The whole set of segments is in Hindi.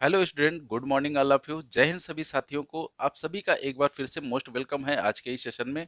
Hello student, good morning all of you. जय हिंद सभी साथियों को। आप सभी का एक बार फिर से मोस्ट वेलकम है आज के इस सेशन में।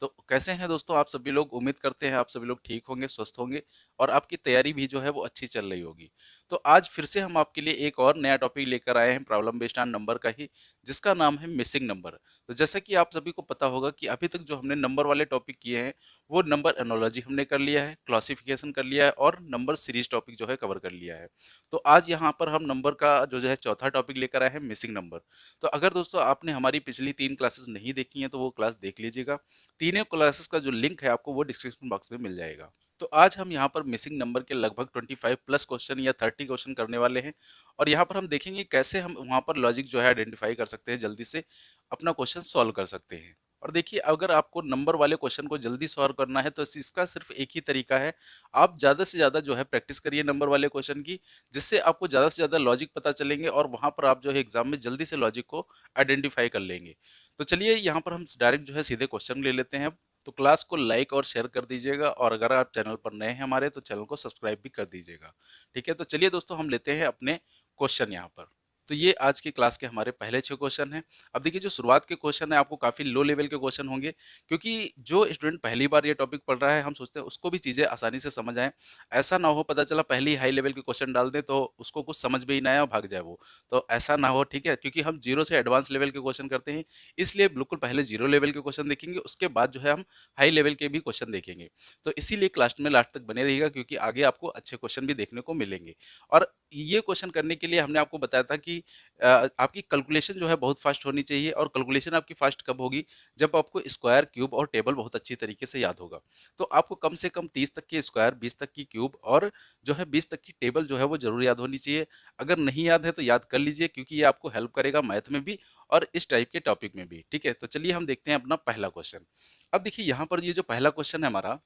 तो कैसे हैं दोस्तों आप सभी लोग? उम्मीद करते हैं आप सभी लोग ठीक होंगे, स्वस्थ होंगे और आपकी तैयारी भी जो है वो अच्छी चल रही होगी। तो आज फिर से हम आपके लिए एक और नया टॉपिक लेकर आए हैं, प्रॉब्लम बेस्ड ऑन नंबर का ही, जिसका नाम है मिसिंग नंबर। तो जैसा कि आप सभी को पता होगा कि अभी तक जो हमने नंबर वाले टॉपिक किए हैं वो नंबर एनोलॉजी हमने कर लिया है, क्लासिफिकेशन कर लिया है और नंबर सीरीज टॉपिक जो है कवर कर लिया है। तो आज यहाँ पर हम नंबर का जो है चौथा टॉपिक लेकर आए हैं, मिसिंग नंबर। तो अगर दोस्तों आपने हमारी पिछली 3 क्लासेस नहीं देखी हैं तो वो क्लास देख लीजिएगा। तीनों क्लासेस का जो लिंक है आपको वो डिस्क्रिप्शन बॉक्स में मिल जाएगा। तो आज हम यहाँ पर मिसिंग नंबर के लगभग 25 प्लस क्वेश्चन या 30 क्वेश्चन करने वाले हैं। और यहाँ पर हम देखेंगे कैसे हम वहाँ पर लॉजिक जो है आइडेंटिफाई कर सकते हैं, जल्दी से अपना क्वेश्चन सॉल्व कर सकते हैं। और देखिए, अगर आपको नंबर वाले क्वेश्चन को जल्दी सॉल्व करना है तो इसका सिर्फ एक ही तरीका है। आप ज़्यादा से ज़्यादा जो है प्रैक्टिस करिए नंबर वाले क्वेश्चन की, जिससे आपको ज़्यादा से ज़्यादा लॉजिक पता चलेंगे और वहाँ पर आप जो है एग्जाम में जल्दी से लॉजिक को आइडेंटिफाई कर लेंगे। तो चलिए यहाँ पर हम डायरेक्ट जो है सीधे क्वेश्चन ले लेते हैं। तो क्लास को लाइक और शेयर कर दीजिएगा और अगर आप चैनल पर नए हैं हमारे तो चैनल को सब्सक्राइब भी कर दीजिएगा। ठीक है, तो चलिए दोस्तों हम लेते हैं अपने क्वेश्चन यहाँ पर। तो ये आज की क्लास के हमारे पहले 6 क्वेश्चन हैं। अब देखिए, जो शुरुआत के क्वेश्चन है आपको काफ़ी लो लेवल के क्वेश्चन होंगे, क्योंकि जो स्टूडेंट पहली बार ये टॉपिक पढ़ रहा है हम सोचते हैं उसको भी चीज़ें आसानी से समझ आएँ। ऐसा ना हो पता चला पहले ही हाई लेवल के क्वेश्चन डाल दें तो उसको कुछ समझ में ही ना आए और भाग जाए वो। तो ऐसा ना हो, ठीक है? क्योंकि हम जीरो से एडवांस लेवल के क्वेश्चन करते हैं, इसलिए बिल्कुल पहले जीरो लेवल के क्वेश्चन देखेंगे, उसके बाद जो है हम हाई लेवल के भी क्वेश्चन देखेंगे। तो इसीलिए क्लास में लास्ट तक बने रहिएगा, क्योंकि आगे आपको अच्छे क्वेश्चन भी देखने को मिलेंगे। और ये क्वेश्चन करने के लिए हमने आपको बताया था कि आपकी कैलकुलेशन जो है बहुत फास्ट होनी चाहिए। और कैलकुलेशन आपकी फास्ट कब होगी? जब आपको स्क्वायर, क्यूब और टेबल बहुत अच्छी तरीके से याद होगा। तो आपको कम से कम 30 तक की स्क्वायर, 20 तक की क्यूब और जो है 20 तक की टेबल जो है वो जरूर याद होनी चाहिए। अगर नहीं याद है तो याद कर लीजिए, क्योंकि ये आपको हेल्प करेगा मैथ में भी और इस टाइप के टॉपिक में भी। ठीक है, तो चलिए हम देखते हैं अपना पहला क्वेश्चन। अब देखिए, यहाँ पर ये जो पहला क्वेश्चन है हमारा,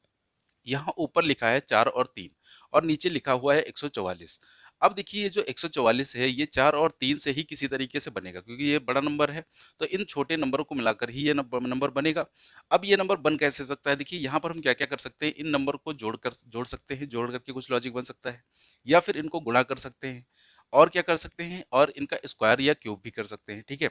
यहाँ ऊपर लिखा है 4 और 3 और नीचे लिखा हुआ है 144। अब देखिए, ये जो 144 है ये 4 और 3 से ही किसी तरीके से बनेगा, क्योंकि ये बड़ा नंबर है। तो इन छोटे नंबरों को मिलाकर ही ये नंबर बनेगा। अब ये नंबर बन कैसे सकता है? देखिए, यहाँ पर हम क्या क्या कर सकते हैं, इन नंबर को जोड़ सकते हैं, जोड़ करके कुछ लॉजिक बन सकता है, या फिर इनको गुणा कर सकते हैं, और क्या कर सकते हैं, और इनका स्क्वायर या क्यूब भी कर सकते हैं। ठीक है,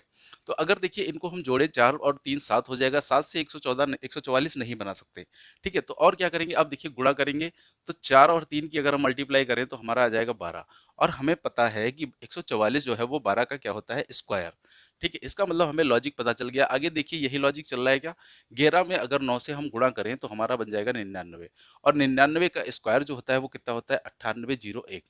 तो अगर देखिए इनको हम जोड़े 4 और 3 7 हो जाएगा, 7 से 114 144 नहीं बना सकते। ठीक है, तो और क्या करेंगे? अब देखिए, गुणा करेंगे तो 4 और 3 की अगर हम मल्टीप्लाई करें तो हमारा आ जाएगा 12। और हमें पता है कि 144 जो है वो 12 का क्या होता है? स्क्वायर। ठीक है, इसका मतलब हमें लॉजिक पता चल गया। आगे देखिए, यही लॉजिक चल रहा है क्या? 11 में अगर 9 से हम गुणा करें तो हमारा बन जाएगा 99। और 99 का स्क्वायर जो होता है वो कितना होता है? 9801।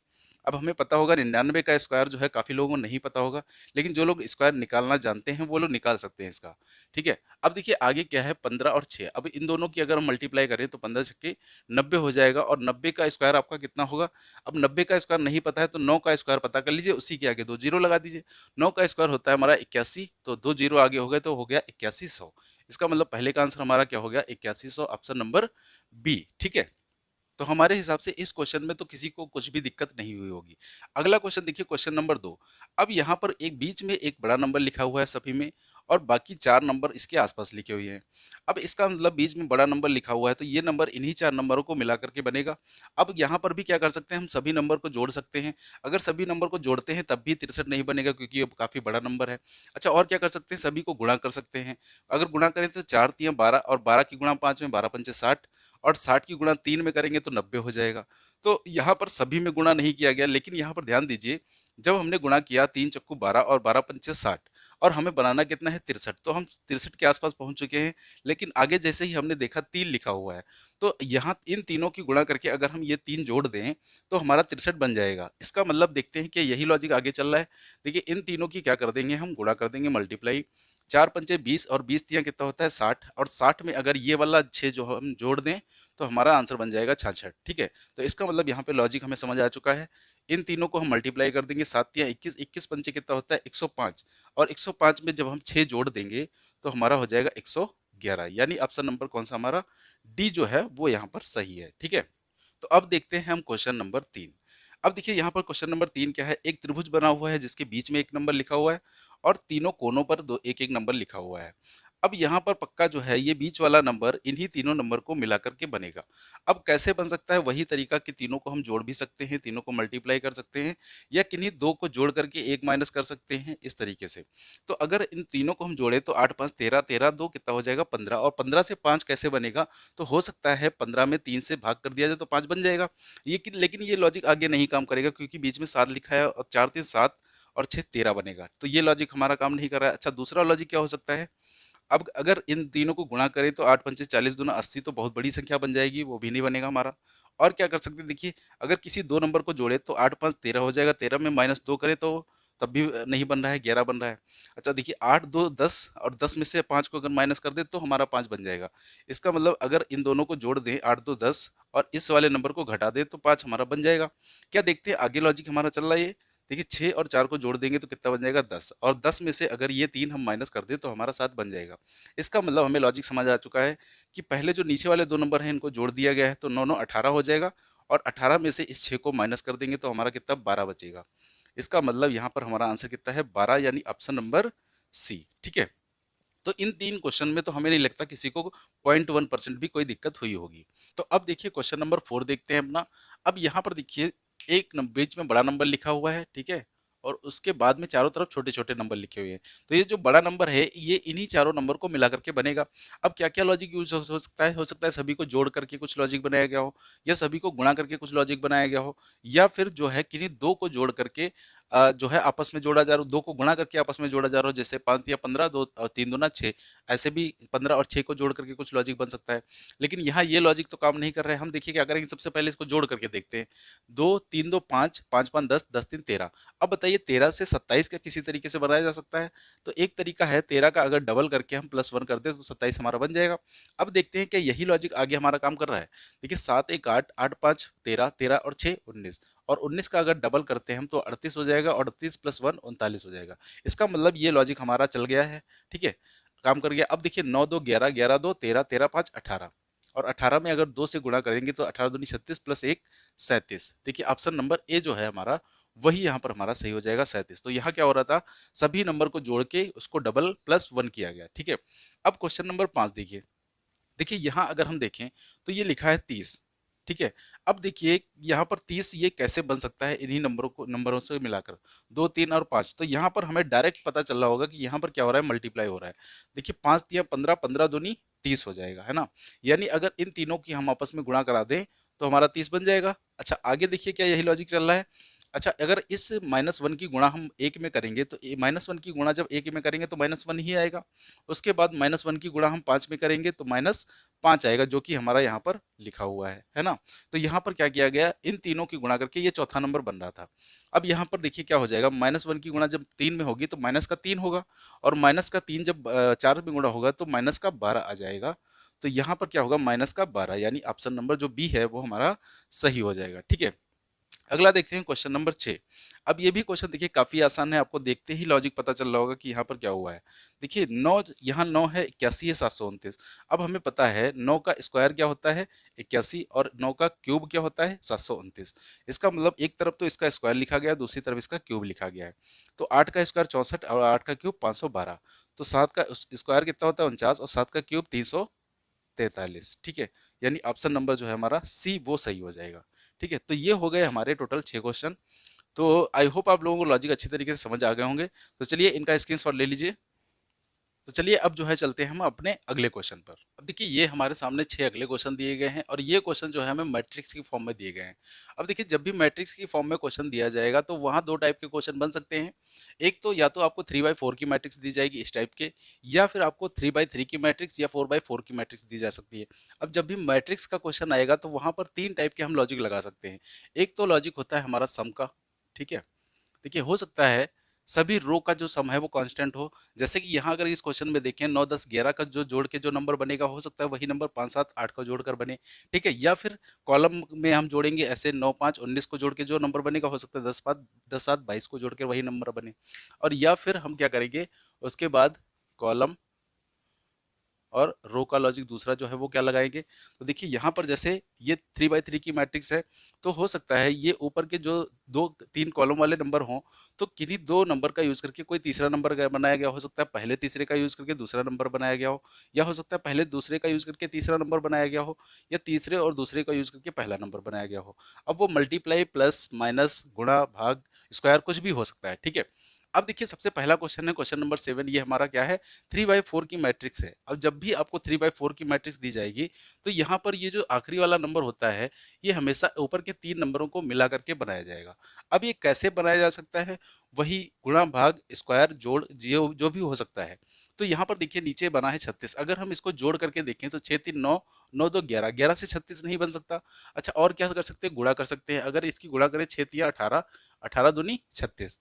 अब हमें पता होगा 99 का स्क्वायर जो है, काफ़ी लोगों को नहीं पता होगा, लेकिन जो लोग स्क्वायर निकालना जानते हैं वो लोग निकाल सकते हैं इसका। ठीक है, अब देखिए आगे क्या है, 15 और 6। अब इन दोनों की अगर हम मल्टीप्लाई करें तो 15 छक्के 90 हो जाएगा। और 90 का स्क्वायर आपका कितना होगा? अब 90 का स्क्वायर नहीं पता है तो 9 का स्क्वायर पता कर लीजिए, उसी के आगे 2 जीरो लगा दीजिए। 9 का स्क्वायर होता है हमारा 81, तो 2 जीरो आगे हो गए तो हो गया 8100। इसका मतलब पहले का आंसर हमारा क्या हो गया? 8100, ऑप्शन नंबर बी। ठीक है, तो हमारे हिसाब से इस क्वेश्चन में तो किसी को कुछ भी दिक्कत नहीं हुई होगी। अगला क्वेश्चन देखिए, क्वेश्चन नंबर 2। अब यहाँ पर एक बीच में एक बड़ा नंबर लिखा हुआ है सभी में, और बाकी 4 नंबर इसके आसपास लिखे हुए हैं। अब इसका मतलब बीच में बड़ा नंबर लिखा हुआ है तो ये नंबर इन्हीं 4 नंबरों को मिला करके बनेगा। अब यहाँ पर भी क्या कर सकते हैं, हम सभी नंबर को जोड़ सकते हैं। अगर सभी नंबर को जोड़ते हैं तब भी 63 नहीं बनेगा, क्योंकि ये काफ़ी बड़ा नंबर है। अच्छा, और क्या कर सकते हैं, सभी को गुणा कर सकते हैं। अगर गुणा करें तो 4 तियां 12 और 12 की गुणा 5 में 12 पंचे 60, और 60 की गुणा 3 में करेंगे तो 90 हो जाएगा। तो यहाँ पर सभी में गुणा नहीं किया गया, लेकिन यहाँ पर ध्यान दीजिए, जब हमने गुणा किया 3 चक्कू 12 और 12 पंचे 60, और हमें बनाना कितना है? 63। तो हम 63 के आसपास पहुंच चुके हैं। लेकिन आगे जैसे ही हमने देखा 3 लिखा हुआ है, तो यहाँ इन तीनों की गुणा करके अगर हम ये 3 जोड़ दें तो हमारा 63 बन जाएगा। इसका मतलब देखते हैं कि यही लॉजिक आगे चल रहा है। देखिए, इन तीनों की क्या कर देंगे, हम गुणा कर देंगे, मल्टीप्लाई। 4 पंचे 20 और 20 तियां कितना होता है? 60। और 60 में अगर ये वाला 6 जो हम जोड़ दें तो हमारा आंसर बन जाएगा 66। ठीक है, तो इसका मतलब यहाँ पे लॉजिक हमें समझ आ चुका है। इन तीनों को हम मल्टीप्लाई कर देंगे, 7 तियां 21, 21 पंचे कितना होता है? 105। और 105 में जब हम 6 जोड़ देंगे तो हमारा हो जाएगा 111। यानी ऑप्शन नंबर कौन सा हमारा? डी जो है वो यहाँ पर सही है। ठीक है, तो अब देखते हैं हम क्वेश्चन नंबर 3। अब देखिए, यहाँ पर क्वेश्चन नंबर 3 क्या है, एक त्रिभुज बना हुआ है जिसके बीच में एक नंबर लिखा हुआ है और तीनों कोनों पर दो एक एक नंबर लिखा हुआ है। अब यहाँ पर पक्का जो है ये बीच वाला नंबर इन्हीं तीनों नंबर को मिला करके बनेगा। अब कैसे बन सकता है, वही तरीका कि तीनों को हम जोड़ भी सकते हैं, तीनों को मल्टीप्लाई कर सकते हैं, या किन्हीं दो को जोड़ करके एक माइनस कर सकते हैं, इस तरीके से। तो अगर इन तीनों को हम जोड़े तो 8 5 13, 13 2 कितना हो जाएगा 15, और 15 से 5 कैसे बनेगा, तो हो सकता है 15 में 3 से भाग कर दिया जाए तो 5 बन जाएगा। लेकिन ये लॉजिक आगे नहीं काम करेगा, क्योंकि बीच में 7 लिखा है और 4 3 7 और 6 13 बनेगा, तो ये लॉजिक हमारा काम नहीं कर रहा है। अच्छा, दूसरा लॉजिक क्या हो सकता है, अब अगर इन तीनों को गुणा करें तो 8 पंचे 40 दूना 80, तो बहुत बड़ी संख्या बन जाएगी, वो भी नहीं बनेगा हमारा। और क्या कर सकते हैं, देखिए अगर किसी दो नंबर को जोड़े तो 8 5 13 हो जाएगा, 13 में -2 करें तो तब भी नहीं बन रहा है, 11 बन रहा है। अच्छा देखिए 8 2 10, और 10 में से 5 को अगर माइनस कर दे तो हमारा 5 बन जाएगा। इसका मतलब अगर इन दोनों को जोड़ दें 8 2 10 और इस वाले नंबर को घटा दें तो 5 हमारा बन जाएगा। क्या देखते हैं आगे लॉजिक हमारा चल रहा है ये। देखिए 6 और 4 को जोड़ देंगे तो कितना बन जाएगा 10, और 10 में से अगर ये 3 हम माइनस कर दें तो हमारा 7 बन जाएगा। इसका मतलब हमें लॉजिक समझ आ चुका है कि पहले जो नीचे वाले दो नंबर हैं इनको जोड़ दिया गया है तो 9 9 18 हो जाएगा, और 18 में से इस 6 को माइनस कर देंगे तो हमारा कितना 12 बचेगा। इसका मतलब यहाँ पर हमारा आंसर कितना है 12, यानी ऑप्शन नंबर सी। ठीक है, तो इन तीन क्वेश्चन में तो हमें नहीं लगता किसी को 0.1% भी कोई दिक्कत हुई होगी। तो अब देखिए क्वेश्चन नंबर 4 देखते हैं अपना। अब यहाँ पर देखिए एक बीच में बड़ा नंबर लिखा हुआ है, ठीक है, और उसके बाद में चारों तरफ छोटे छोटे नंबर लिखे हुए हैं। तो ये जो बड़ा नंबर है ये इन्हीं चारों नंबर को मिला करके बनेगा। अब क्या क्या लॉजिक यूज हो सकता है, सभी को जोड़ करके कुछ लॉजिक बनाया गया हो, या सभी को गुणा करके कुछ लॉजिक बनाया गया हो, या फिर जो है किन्हीं दो को जोड़ करके जो है आपस में जोड़ा जा रहा हो, दो को गुणा करके आपस में जोड़ा जा रहा हो, जैसे 5 या 15, दो और 3 दूना 6, ऐसे भी 15 और 6 को जोड़ करके कुछ लॉजिक बन सकता है। लेकिन यहाँ ये लॉजिक तो काम नहीं कर रहा है। हम देखिए क्या करेंगे, सबसे पहले इसको जोड़ करके देखते हैं। 2 3 2 5, 5 5 10, 10 3 13। अब बताइए 13 से 27 का किसी तरीके से बनाया जा सकता है। तो एक तरीका है 13 का अगर डबल करके हम +1 कर दें तो 27 हमारा बन जाएगा। अब देखते हैं क्या यही लॉजिक आगे हमारा काम कर रहा है। देखिए 7 1 8, 8 5 13, 13 और 6 19, और 19 का अगर डबल करते हैं हम तो 38 हो जाएगा, और 38 + 1 39 हो जाएगा। इसका मतलब ये लॉजिक हमारा चल गया है, ठीक है, काम कर गया। अब देखिए 9 2 11, 11 2 13, 13 5 18, और 18 में अगर 2 से गुणा करेंगे तो 18 दूनी 36 + 1 37। देखिए ऑप्शन नंबर ए जो है हमारा वही यहाँ पर हमारा सही हो जाएगा 37। तो यहाँ क्या हो रहा था, सभी नंबर को जोड़ के उसको डबल +1 किया गया, ठीक है। अब क्वेश्चन नंबर 5 देखिए। देखिए यहाँ अगर हम देखें तो ये लिखा है 30, ठीक है। अब देखिए यहाँ पर 30 ये कैसे बन सकता है इन्हीं नंबरों से मिलाकर, 2 3 और 5। तो यहाँ पर हमें डायरेक्ट पता चल रहा होगा कि यहाँ पर क्या हो रहा है, मल्टीप्लाई हो रहा है। देखिए 5 तिया 15, 15 दूनी 30 हो जाएगा, है ना। यानी अगर इन तीनों की हम आपस में गुणा करा दें तो हमारा 30 बन जाएगा। अच्छा आगे देखिए क्या यही लॉजिक चल रहा है। अच्छा अगर इस -1 की गुणा हम एक में करेंगे तो -1 की गुणा जब एक में करेंगे तो -1 ही आएगा। उसके बाद -1 की गुणा हम 5 में करेंगे तो -5 आएगा, जो कि हमारा यहाँ पर लिखा हुआ है ना। तो यहाँ पर क्या किया गया, इन तीनों की गुणा करके ये चौथा नंबर बन रहा था। अब यहाँ पर देखिए क्या हो जाएगा, -1 की गुणा जब 3 में होगी तो माइनस का 3 होगा, और माइनस का 3 जब 4 में गुणा होगा तो माइनस का 12 आ जाएगा। तो यहाँ पर क्या होगा, माइनस का 12, यानी ऑप्शन नंबर जो बी है वो हमारा सही हो जाएगा, ठीक है। अगला देखते हैं क्वेश्चन नंबर 6। अब ये भी क्वेश्चन देखिए काफी आसान है, आपको देखते ही लॉजिक पता चल रहा होगा कि यहाँ पर क्या हुआ है। देखिए 9, यहाँ 9 है, 81 है, 729। अब हमें पता है 9 का स्क्वायर क्या होता है 81, और 9 का क्यूब क्या होता है 729। इसका मतलब एक तरफ तो इसका स्क्वायर लिखा गया, दूसरी तरफ इसका क्यूब लिखा गया है। तो 8 का स्क्वायर 64 और 8 का क्यूब 512। तो 7 का स्क्वायर कितना होता है 49, और 7 का क्यूब 343, ठीक है। यानी ऑप्शन नंबर जो है हमारा सी वो सही हो जाएगा, ठीक है। तो ये हो गए हमारे टोटल 6 क्वेश्चन। तो आई होप आप लोगों को लॉजिक अच्छी तरीके से समझ आ गए होंगे। तो चलिए इनका स्क्रीनशॉट ले लीजिए। तो चलिए अब जो है चलते हैं हम अपने अगले क्वेश्चन पर। अब देखिए ये हमारे सामने 6 अगले क्वेश्चन दिए गए हैं, और ये क्वेश्चन जो है हमें मैट्रिक्स की फॉर्म में दिए गए हैं। अब देखिए जब भी मैट्रिक्स की फॉर्म में क्वेश्चन दिया जाएगा तो वहाँ दो टाइप के क्वेश्चन बन सकते हैं। एक तो या तो आपको 3/4 की मैट्रिक्स दी जाएगी इस टाइप के, या फिर आपको 3/3 की मैट्रिक्स या 4/4 की मैट्रिक्स दी जा सकती है। अब जब भी मैट्रिक्स का क्वेश्चन आएगा तो वहाँ पर 3 टाइप के हम लॉजिक लगा सकते हैं। एक तो लॉजिक होता है हमारा सम का, ठीक है। देखिए हो सकता है सभी रो का जो सम है वो कांस्टेंट हो। जैसे कि यहाँ अगर इस क्वेश्चन में देखें 9 10 11 का जो जोड़ के जो नंबर बनेगा, हो सकता है वही नंबर 5 7 8 का जोड़कर बने, ठीक है। या फिर कॉलम में हम जोड़ेंगे ऐसे 9 5 19 को जोड़ के जो नंबर बनेगा, हो सकता है 10 7 22 को जोड़ के वही नंबर बने। और या फिर हम क्या करेंगे उसके बाद कॉलम और रो का लॉजिक दूसरा जो है वो क्या लगाएंगे। तो देखिए यहाँ पर जैसे ये 3 बाई 3 की मैट्रिक्स है, तो हो सकता है ये ऊपर के जो 2 3 कॉलम वाले नंबर हों, तो किन्हीं 2 नंबर का यूज करके कोई तीसरा नंबर बनाया गया हो सकता है, पहले तीसरे का यूज करके दूसरा नंबर बनाया गया हो, या हो सकता है पहले दूसरे का यूज करके तीसरा नंबर बनाया गया हो, या तीसरे और दूसरे का यूज करके पहला नंबर बनाया गया हो। अब वो मल्टीप्लाई, प्लस, माइनस, गुणा, भाग, स्क्वायर कुछ भी हो सकता है, ठीक है। अब देखिए सबसे पहला क्वेश्चन है क्वेश्चन नंबर 7, ये हमारा क्या है, 3/4 की मैट्रिक्स है। अब जब भी आपको 3/4 की मैट्रिक्स दी जाएगी, तो यहाँ पर ये जो आखिरी वाला नंबर होता है, ये हमेशा ऊपर के 3 नंबरों को मिला करके बनाया जाएगा। अब ये कैसे बनाया जा सकता है, वही गुणा, भाग, स्क्वायर, जोड़, जो भी हो सकता है। तो यहाँ पर देखिए नीचे बना है 36, अगर हम इसको जोड़ करके देखें तो 6 3 9, 9 2 11, 11 से 36 नहीं बन सकता। अच्छा और क्या कर सकते हैं, गुणा कर सकते हैं, अगर इसकी गुणा करें 6 3 18, 18 दूनी 36।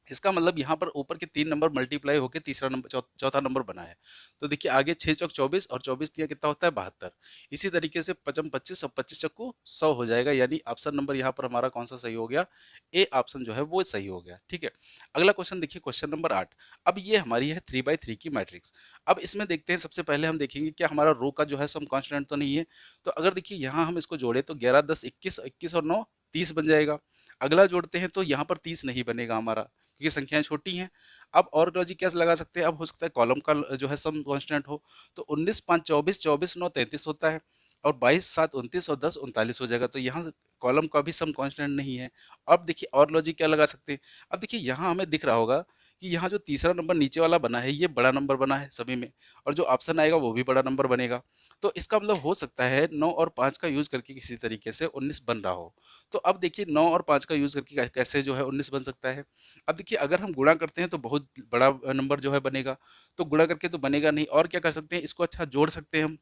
इसका मतलब यहाँ पर ऊपर के 3 नंबर मल्टीप्लाई होकर तीसरा नंबर चौथा नंबर बना है। तो देखिए आगे 6 चौक 24 और 24 दिया कितना होता है 72। इसी तरीके से 55 25 और 25 चक्कू 100 हो जाएगा, यानी ऑप्शन नंबर यहाँ पर हमारा कौन सा सही हो गया, ए ऑप्शन जो है वो सही हो गया, ठीक है। अगला क्वेश्चन देखिए क्वेश्चन नंबर 8। अब ये हमारी है 3/3 की मैट्रिक्स। अब इसमें देखते हैं, सबसे पहले हम देखेंगे क्या हमारा रो का जो है सम कांस्टेंट तो नहीं है। तो अगर देखिए यहाँ हम इसको जोड़े तो 11 10 21, 21 और 9 30 बन जाएगा। अगला जोड़ते हैं तो यहाँ पर 30 नहीं बनेगा हमारा, क्योंकि संख्याएं छोटी हैं। अब और लॉजिक क्या लगा सकते हैं, अब हो सकता है कॉलम का जो है सम कांस्टेंट हो। तो 19 5 24, 24 9 33 होता है, और 22 7 29 और 10 39 हो जाएगा। तो यहाँ कॉलम का भी सम कांस्टेंट नहीं है। अब देखिए और लॉजिक क्या लगा सकते हैं। अब देखिए यहाँ हमें दिख रहा होगा कि यहाँ जो तीसरा नंबर नीचे वाला बना है ये बड़ा नंबर बना है सभी में, और जो ऑप्शन आएगा वो भी बड़ा नंबर बनेगा। तो इसका मतलब हो सकता है 9 और 5 का यूज करके किसी तरीके से 19 बन रहा हो। तो अब देखिए 9 और 5 का यूज करके कैसे जो है 19 बन सकता है। अब देखिए अगर हम गुणा करते हैं तो बहुत बड़ा नंबर जो है बनेगा, तो गुणा करके तो बनेगा नहीं। और क्या कर सकते हैं, इसको अच्छा जोड़ सकते हैं हम।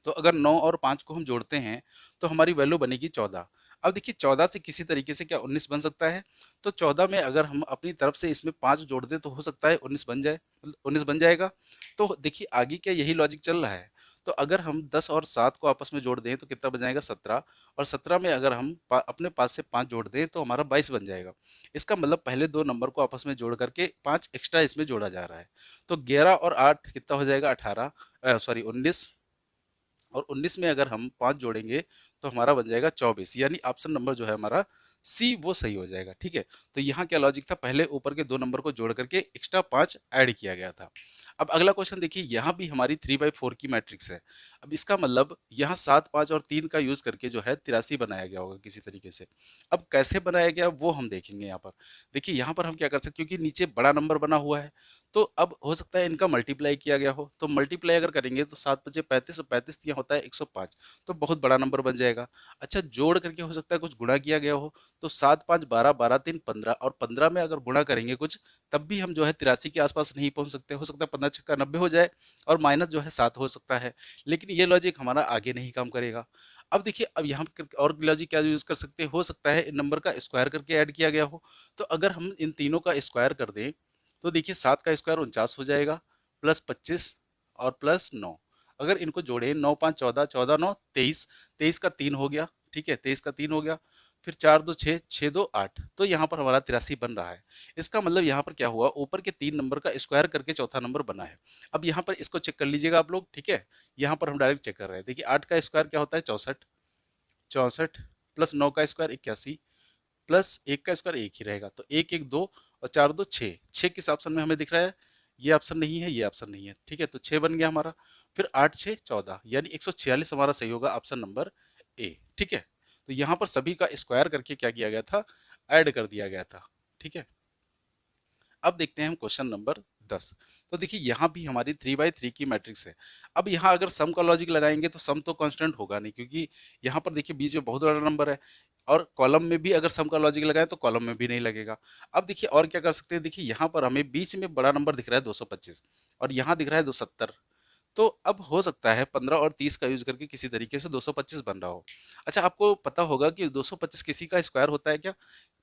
तो अगर 9 और 5 को हम जोड़ते हैं तो हमारी वैल्यू बनेगी 14। अब देखिए 14 से किसी तरीके से क्या 19 बन सकता है। तो 14 में अगर हम अपनी तरफ से इसमें 5 जोड़ दें तो हो सकता है 19 बन जाए, 19 बन जाएगा। तो देखिए आगे क्या यही लॉजिक चल रहा है। तो अगर हम 10 और 7 को आपस में जोड़ दें तो कितना बन जाएगा 17, और 17 में अगर हम अपने पास से 5 जोड़ दें तो हमारा 22 बन जाएगा। इसका मतलब पहले 2 नंबर को आपस में जोड़ करके 5 एक्स्ट्रा इसमें जोड़ा जा रहा है। तो 11 और 8 कितना हो जाएगा 18, सॉरी 19, और 19 में अगर हम 5 जोड़ेंगे तो हमारा बन जाएगा 24, यानी ऑप्शन नंबर जो है हमारा सी वो सही हो जाएगा, ठीक है। तो यहाँ क्या लॉजिक था, पहले ऊपर के 2 नंबर को जोड़ करके एक्स्ट्रा 5 ऐड किया गया था। अब अगला क्वेश्चन देखिए, यहाँ भी हमारी 3/4 की मैट्रिक्स है। अब इसका मतलब यहाँ 7 5 और 3 का यूज करके जो है 83 बनाया गया होगा किसी तरीके से। अब कैसे बनाया गया वो हम देखेंगे यहाँ पर। देखिए यहाँ पर हम क्या कर सकते हैं, क्योंकि नीचे बड़ा नंबर बना हुआ है, तो अब हो सकता है इनका मल्टीप्लाई किया गया हो। तो मल्टीप्लाई अगर करेंगे तो 7 5 35 और 35 दिया होता है 105, तो बहुत बड़ा नंबर बन जाएगा। अच्छा जोड़ करके हो सकता है कुछ गुणा किया गया हो। तो 7 5 12, 12 3 15, और 15 में अगर गुणा करेंगे कुछ, तब भी हम जो है 83 के आसपास नहीं पहुंच सकते। हो सकता है 15 छक्का 90 हो जाए, और माइनस जो है 7 हो सकता है। लेकिन ये लॉजिक हमारा आगे नहीं काम करेगा। अब देखिए अब यहाँ और लॉजिक क्या यूज कर सकते हैं, हो सकता है इन नंबर का स्क्वायर करके ऐड किया गया हो। तो अगर हम इन तीनों का स्क्वायर कर दें तो देखिए 7 का स्क्वायर 49 हो जाएगा, प्लस 25 और प्लस 9। अगर इनको जोड़े 9 5 14, 14 9 23, 23 का 3 हो गया, ठीक है 23 का 3 हो गया, फिर 4 2 6, 6 2 8, तो यहाँ पर हमारा 83 बन रहा है। इसका मतलब यहाँ पर क्या हुआ, ऊपर के 3 नंबर का स्क्वायर करके चौथा नंबर बना है। अब यहाँ पर इसको चेक कर लीजिएगा आप लोग, ठीक है। यहाँ पर हम डायरेक्ट चेक कर रहे हैं। देखिए 8 का स्क्वायर क्या होता है 64, 64 प्लस 9 का स्क्वायर 81, प्लस 1 का स्क्वायर 1 ही रहेगा। तो 1 1 2 और 4 2 6, 6 किस ऑप्शन में हमें दिख रहा है, ये ऑप्शन नहीं है, ये ऑप्शन नहीं है, ठीक है। तो 6 बन गया हमारा। फिर 8 6 14, यानी 146 हमारा सही होगा ऑप्शन नंबर ए, ठीक है। तो यहाँ पर सभी का स्क्वायर करके क्या किया गया था, ऐड कर दिया गया था, ठीक है। अब देखते हैं हम क्वेश्चन नंबर 10। तो देखिए यहाँ भी हमारी 3/3 की मैट्रिक्स है। अब यहाँ अगर सम का लॉजिक लगाएंगे तो सम तो कांस्टेंट होगा नहीं, क्योंकि यहाँ पर देखिए बीच में बहुत बड़ा नंबर है, और कॉलम में भी अगर सम का लॉजिक लगाए तो कॉलम में भी नहीं लगेगा। अब देखिए और क्या कर सकते हैं, देखिए यहाँ पर हमें बीच में बड़ा नंबर दिख रहा है 225, और यहाँ दिख रहा है 270। तो अब हो सकता है 15 और 30 का यूज करके किसी तरीके से 225 बन रहा हो। अच्छा आपको पता होगा कि 225 किसी का स्क्वायर होता है क्या,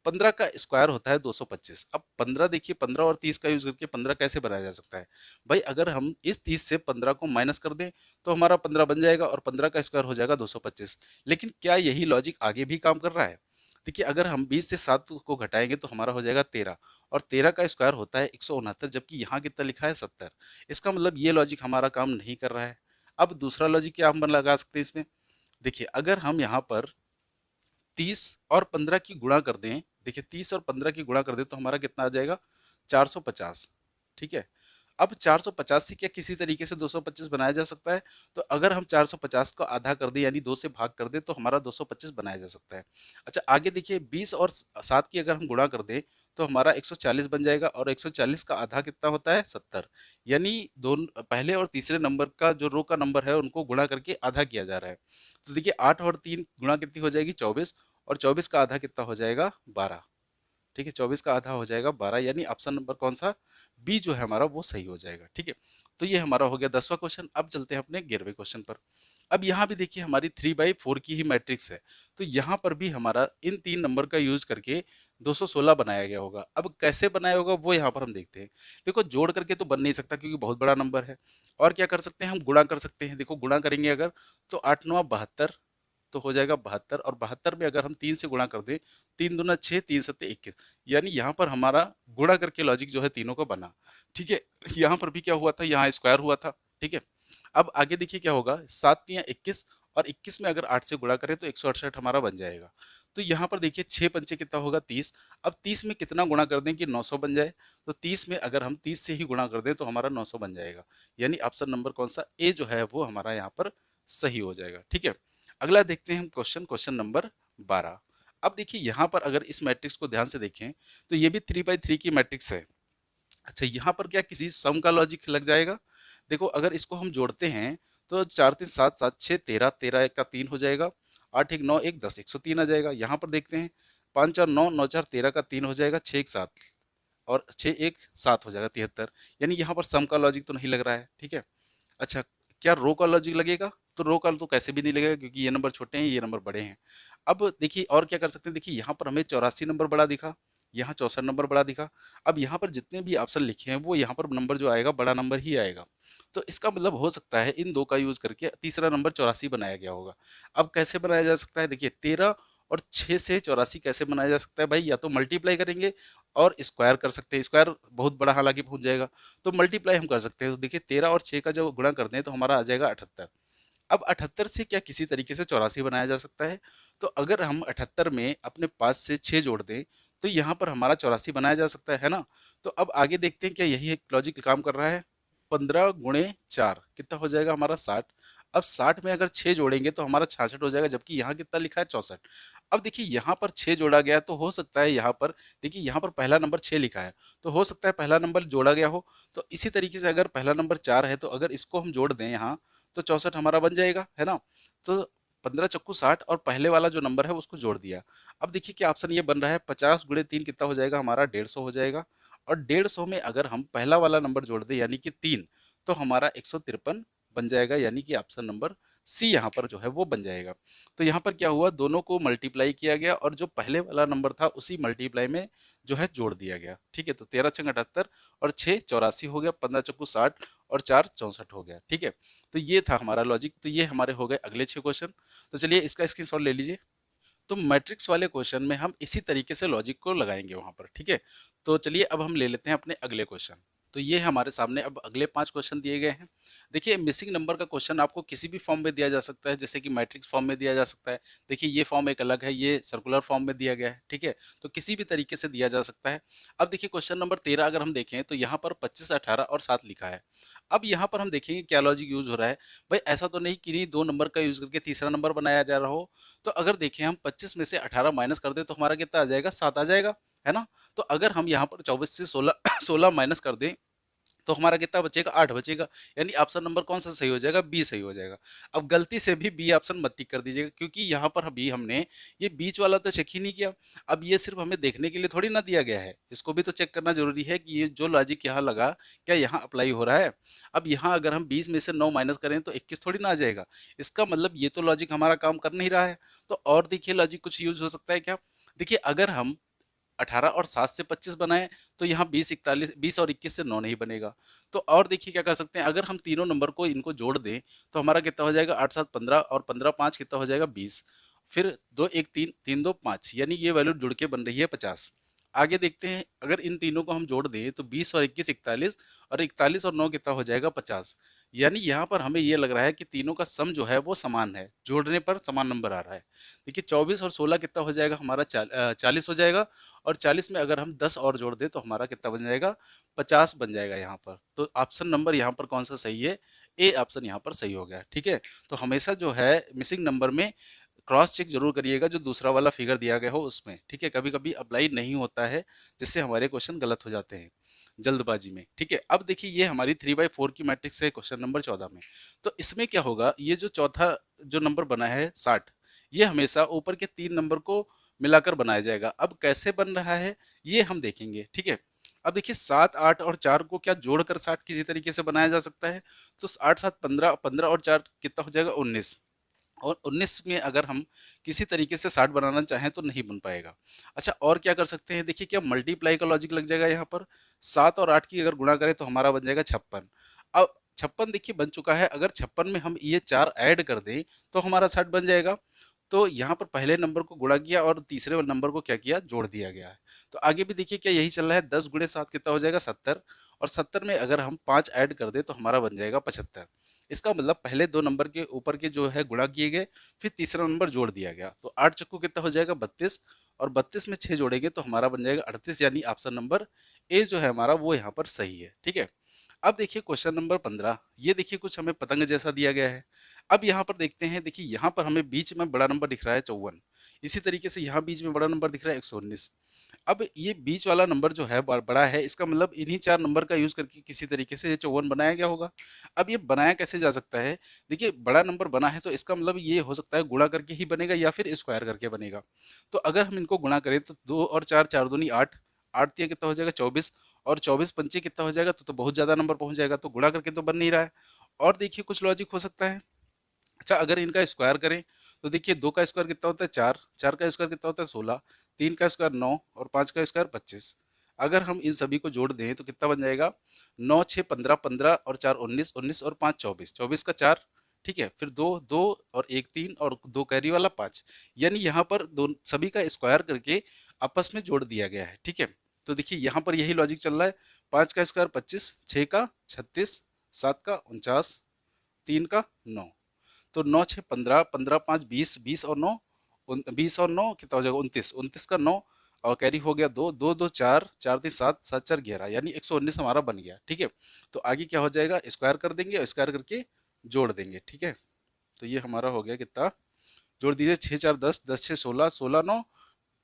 15 का स्क्वायर होता है 225। अब 15 देखिए 15 और 30 का यूज करके 15 कैसे बनाया जा सकता है भाई, अगर हम इस 30 से 15 को माइनस कर दें तो हमारा 15 बन जाएगा, और 15 का स्क्वायर हो जाएगा 225। लेकिन क्या यही लॉजिक आगे भी काम कर रहा है। देखिए अगर हम 20 से 7 को घटाएंगे तो हमारा हो जाएगा 13, और 13 का स्क्वायर होता है 169, जबकि यहाँ कितना लिखा है 70। इसका मतलब ये लॉजिक हमारा काम नहीं कर रहा है। अब दूसरा लॉजिक क्या हम लगा सकते हैं इसमें? देखिए अगर हम यहाँ पर 30 और 15 की गुणा कर दें, देखिए 30 और 15 की गुणा कर दें तो हमारा कितना आ जाएगा? 450। ठीक है। अब 450 से क्या किसी तरीके से 225 बनाया जा सकता है? तो अगर हम 450 को आधा कर दें यानी 2 से भाग कर दें तो हमारा 225 बनाया जा सकता है। अच्छा आगे देखिए 20 और 7 की अगर हम गुणा कर दें तो हमारा 140 बन जाएगा, और 140 का आधा कितना होता है? 70। यानी दोनों पहले और तीसरे नंबर का जो रो का नंबर है उनको गुणा करके आधा किया जा रहा है। तो देखिए 8 और 3 गुणा कितनी हो जाएगी? 24, और 24 का आधा कितना हो जाएगा? 12। ठीक है, 24 का आधा हो जाएगा 12, यानी ऑप्शन नंबर कौन सा? बी जो है हमारा वो सही हो जाएगा। ठीक है, तो ये हमारा हो गया 10वां क्वेश्चन। अब चलते हैं अपने 11वें क्वेश्चन पर। अब यहाँ भी देखिए हमारी 3/4 की ही मैट्रिक्स है, तो यहाँ पर भी हमारा इन 3 नंबर का यूज करके 216 बनाया गया होगा। अब कैसे बनाया होगा वो यहाँ पर हम देखते हैं। देखो जोड़ करके तो बन नहीं सकता क्योंकि बहुत बड़ा नंबर है। और क्या कर सकते हैं? हम गुणा कर सकते हैं। देखो गुणा करेंगे अगर तो 8 9 72, तो हो जाएगा 72, और 72 में अगर हम 3 से गुणा कर दें, 3 दूना 6, 3 सत्ते 21, यानी यहाँ पर हमारा गुणा करके लॉजिक जो है तीनों को बना। ठीक है, यहाँ पर भी क्या हुआ था? यहाँ स्क्वायर हुआ था। ठीक है, अब आगे देखिए क्या होगा? 7 तियां 21, और 21 में अगर 8 से गुणा करें तो 168 हमारा बन जाएगा। तो यहाँ पर देखिए 6 पंचे कितना होगा? 30। अब 30 में कितना गुणा कर दें कि 900 बन जाए? तो 30 में अगर हम 30 से ही गुणा कर दें तो हमारा 900 बन जाएगा। यानी ऑप्शन नंबर कौन सा? ए जो है वो हमारा यहाँ पर सही हो जाएगा। ठीक है, अगला देखते हैं हम क्वेश्चन, क्वेश्चन नंबर 12। अब देखिए यहाँ पर अगर इस मैट्रिक्स को ध्यान से देखें तो ये भी 3/3 की मैट्रिक्स है। अच्छा यहाँ पर क्या किसी सम का लॉजिक लग जाएगा? देखो अगर इसको हम जोड़ते हैं तो 4 3 7 7 6 13, 13 1 का 3 हो जाएगा, 8 1 9 1 10, 103 आ जाएगा। यहाँ पर देखते हैं 5 4 9, 9 4 13 का 3 हो जाएगा, 6 1 7, और 6 1 7 हो जाएगा 73। यानी यहाँ पर सम का लॉजिक तो नहीं लग रहा है। ठीक है, अच्छा क्या रो का लॉजिक लगेगा? तो रो का तो कैसे भी नहीं लगेगा क्योंकि ये नंबर छोटे हैं, ये नंबर बड़े हैं। अब देखिए और क्या कर सकते हैं? देखिए यहाँ पर हमें 84 नंबर बड़ा दिखा, यहाँ 64 नंबर बड़ा दिखा। अब यहाँ पर जितने भी ऑप्शन लिखे हैं वो यहाँ पर नंबर जो आएगा बड़ा नंबर ही आएगा। तो इसका मतलब हो सकता है इन दो का यूज करके तीसरा नंबर 84 बनाया गया होगा। अब कैसे बनाया जा सकता है? देखिए 13 और 6 से 84 कैसे बनाया जा सकता है भाई? या तो मल्टीप्लाई करेंगे और स्क्वायर कर सकते हैं, स्क्वायर बहुत बड़ा हालांकि पहुंच जाएगा, तो मल्टीप्लाई हम कर सकते हैं। तो देखिए 13 और 6 का जब गुणा कर दें तो हमारा आ जाएगा 78। अब 78 से क्या किसी तरीके से 84 बनाया जा सकता है? तो अगर हम 78 में अपने 5 से 6 जोड़ दें तो यहाँ पर हमारा 84 बनाया जा सकता है ना? तो अब आगे देखते हैं क्या यही एक लॉजिक काम कर रहा है? 15 गुणे 4 कितना हो जाएगा हमारा? 60। अब 60 में अगर 6 जोड़ेंगे तो हमारा 66 हो जाएगा, जबकि यहाँ कितना लिखा है? 64। अब देखिए यहाँ पर 6 जोड़ा गया तो हो सकता है यहाँ पर, देखिए यहाँ पर पहला नंबर 6 लिखा है तो हो सकता है पहला नंबर जोड़ा गया हो। तो इसी तरीके से अगर पहला नंबर 4 है तो अगर इसको हम जोड़ दें यहाँ तो 64 हमारा बन जाएगा, है ना? तो 15 चक्कू 60, और पहले वाला जो नंबर है उसको जोड़ दिया। अब देखिए क्या ऑप्शन ये बन रहा है? 50 गुणे 3 कितना हो जाएगा हमारा? 150 हो जाएगा, और 150 में अगर हम पहला वाला नंबर जोड़ दें यानी कि 3, तो हमारा 153 बन जाएगा, यानी कि ऑप्शन नंबर सी यहाँ पर जो है वो बन जाएगा। तो यहाँ पर क्या हुआ? दोनों को मल्टीप्लाई किया गया और जो पहले वाला नंबर था उसी मल्टीप्लाई में जो है जोड़ दिया गया। ठीक है, तो 13 छंग 78 और 6 84 हो गया, 15 चक्कू 60 और 4 64 हो गया। ठीक है, तो ये था हमारा लॉजिक। तो ये हमारे हो गए अगले 6 क्वेश्चन। तो चलिए इसका स्क्रीनशॉट ले लीजिए। तो मैट्रिक्स वाले क्वेश्चन में हम इसी तरीके से लॉजिक को लगाएंगे वहां पर। ठीक है, तो चलिए अब हम ले लेते हैं अपने अगले क्वेश्चन। तो ये हमारे सामने अब अगले 5 क्वेश्चन दिए गए हैं। देखिए मिसिंग नंबर का क्वेश्चन आपको किसी भी फॉर्म में दिया जा सकता है, जैसे कि मैट्रिक्स फॉर्म में दिया जा सकता है। देखिए ये फॉर्म एक अलग है, ये सर्कुलर फॉर्म में दिया गया है। ठीक है, तो किसी भी तरीके से दिया जा सकता है। अब देखिए क्वेश्चन नंबर 13 अगर हम देखें तो यहाँ पर 25 18 और 7 लिखा है। अब यहाँ पर हम देखेंगे क्या लॉजिक यूज हो रहा है। भाई ऐसा तो नहीं कि नहीं दो नंबर का यूज करके तीसरा नंबर बनाया जा रहा हो। तो अगर देखें हम 25 में से 18 माइनस कर दे तो हमारा कितना आ जाएगा? 7 आ जाएगा, है ना? तो अगर हम यहाँ पर 24 से 16 16 माइनस कर दें तो हमारा कितना बचेगा? 8 बचेगा। यानी ऑप्शन नंबर कौन सा सही हो जाएगा? बी सही हो जाएगा। अब गलती से भी बी ऑप्शन मत टिक कर दीजिएगा क्योंकि यहाँ पर अभी हमने ये बीच वाला तो चेक ही नहीं किया। अब ये सिर्फ हमें देखने के लिए थोड़ी ना दिया गया है, इसको भी तो चेक करना जरूरी है कि ये जो लॉजिक यहाँ लगा क्या यहाँ अप्लाई हो रहा है। अब यहाँ अगर हम 20 में से 9 माइनस करें तो 21 थोड़ी ना आ जाएगा। इसका मतलब ये तो लॉजिक हमारा काम कर नहीं रहा है। तो और देखिए लॉजिक कुछ यूज हो सकता है क्या? देखिए अगर हम 18 और 7 से 25 बनाए तो यहाँ 20 41 20 और 21 से 9 नहीं बनेगा। तो और देखिए क्या कर सकते हैं, अगर हम तीनों नंबर को इनको जोड़ दें तो हमारा कितना हो जाएगा? 8 7 15 और 15 5 कितना हो जाएगा? 20। फिर 2 1 3 3 2 5, यानी ये वैल्यू जुड़ के बन रही है 50। आगे देखते हैं, अगर इन तीनों को हम जोड़ दें तो 20 और 21 41, और 41 और 9 कितना हो जाएगा 50। यानी यहाँ पर हमें ये लग रहा है कि तीनों का सम जो है वो समान है, जोड़ने पर समान नंबर आ रहा है। देखिए 24 और 16 कितना हो जाएगा हमारा 40 हो जाएगा, और 40 में अगर हम 10 और जोड़ दें तो हमारा कितना बन जाएगा 50 बन जाएगा यहाँ पर। तो ऑप्शन नंबर यहाँ पर कौन सा सही है, ए ऑप्शन यहाँ पर सही हो गया। ठीक है, तो हमेशा जो है मिसिंग नंबर में क्रॉस चेक जरूर करिएगा जो दूसरा वाला फिगर दिया गया हो उसमें। ठीक है, कभी कभी अप्लाई नहीं होता है जिससे हमारे क्वेश्चन गलत हो जाते हैं जल्दबाजी में। ठीक है, अब देखिए ये हमारी 3/4 की मैट्रिक्स है क्वेश्चन नंबर 14 में। तो इसमें क्या होगा, ये जो चौथा जो नंबर बना है 60, ये हमेशा ऊपर के 3 नंबर को मिलाकर बनाया जाएगा। अब कैसे बन रहा है ये हम देखेंगे। ठीक है, अब देखिए 7 8 और 4 को क्या जोड़कर 60 किसी तरीके से बनाया जा सकता है। तो 8 7 15, 15 और 4 कितना हो जाएगा 19, और 19 में अगर हम किसी तरीके से 60 बनाना चाहें तो नहीं बन पाएगा। अच्छा, और क्या कर सकते हैं, देखिए क्या मल्टीप्लाई का लॉजिक लग जाएगा यहाँ पर। 7 और 8 की अगर गुणा करें तो हमारा बन जाएगा 56। अब 56 देखिए बन चुका है, अगर 56 में हम ये 4 ऐड कर दें तो हमारा 60 बन जाएगा। तो यहाँ पर पहले नंबर को गुणा किया और तीसरे नंबर को क्या किया, जोड़ दिया गया है। तो आगे भी देखिए क्या यही चल रहा है, 10 गुणे 7 कितना हो जाएगा 70, और 70 में अगर हम 5 ऐड कर दें तो हमारा बन जाएगा 75। इसका मतलब पहले दो नंबर के ऊपर के जो है गुणा किए गए, फिर तीसरा नंबर जोड़ दिया गया। तो 8 चक्कू कितना हो जाएगा 32, और 32 में 6 जोड़ेंगे तो हमारा बन जाएगा 38, यानी ऑप्शन नंबर ए जो है हमारा वो यहाँ पर सही है। ठीक है, अब देखिए क्वेश्चन नंबर 15, ये देखिए कुछ हमें पतंग जैसा दिया गया है। अब यहाँ पर देखते हैं, देखिए यहाँ पर हमें बीच में बड़ा नंबर दिख रहा है 54, इसी तरीके से यहाँ बीच में बड़ा नंबर दिख रहा है 119। अब ये बीच वाला नंबर जो है बड़ा है, इसका मतलब इन्हीं चार नंबर का यूज करके किसी तरीके से ये 54 बनाया गया होगा। अब ये बनाया कैसे जा सकता है, देखिए बड़ा नंबर बना है तो इसका मतलब ये हो सकता है गुणा करके ही बनेगा या फिर स्क्वायर करके बनेगा। तो अगर हम इनको गुणा करें तो 2 और 4, 4 दूनी 8, 8 तिया कितना हो जाएगा 24, और 24 पंचे कितना हो जाएगा, तो बहुत ज्यादा नंबर पहुंच जाएगा, तो गुणा करके तो बन नहीं रहा है। और देखिए कुछ लॉजिक हो सकता है। अच्छा, अगर इनका स्क्वायर करें तो देखिए 2 का स्क्वायर कितना होता है 4, 4 का स्क्वायर कितना होता है 16, 3 का स्क्वायर 9, और 5 का स्क्वायर 25। अगर हम इन सभी को जोड़ दें तो कितना बन जाएगा, 9 6 15, 15 और 4 19, 19 और 5 24, 24 का 4। ठीक है, फिर 2 2 और 1 3 और 2 कैरी वाला 5, यानी यहाँ पर दो सभी का स्क्वायर करके आपस में जोड़ दिया गया है। ठीक है, तो देखिए यहाँ पर यही लॉजिक चल रहा है। 5 का स्क्वायर 25, 6 का 36, 7 का 49, 3 का 9। तो 9 6 15, 15 5 20, 20 और 9 20 और 9 कितना हो जाएगा 29, 29 का 9, और कैरी हो गया 2 2 2 4, 4 3 7, 7 4 11, यानी 119 हमारा बन गया। ठीक है, तो आगे क्या हो जाएगा, स्क्वायर कर देंगे और स्क्वायर करके जोड़ देंगे। ठीक है, तो ये हमारा हो गया कितना, जोड़ दीजिए 6 4 10, 10 6 16, 16 9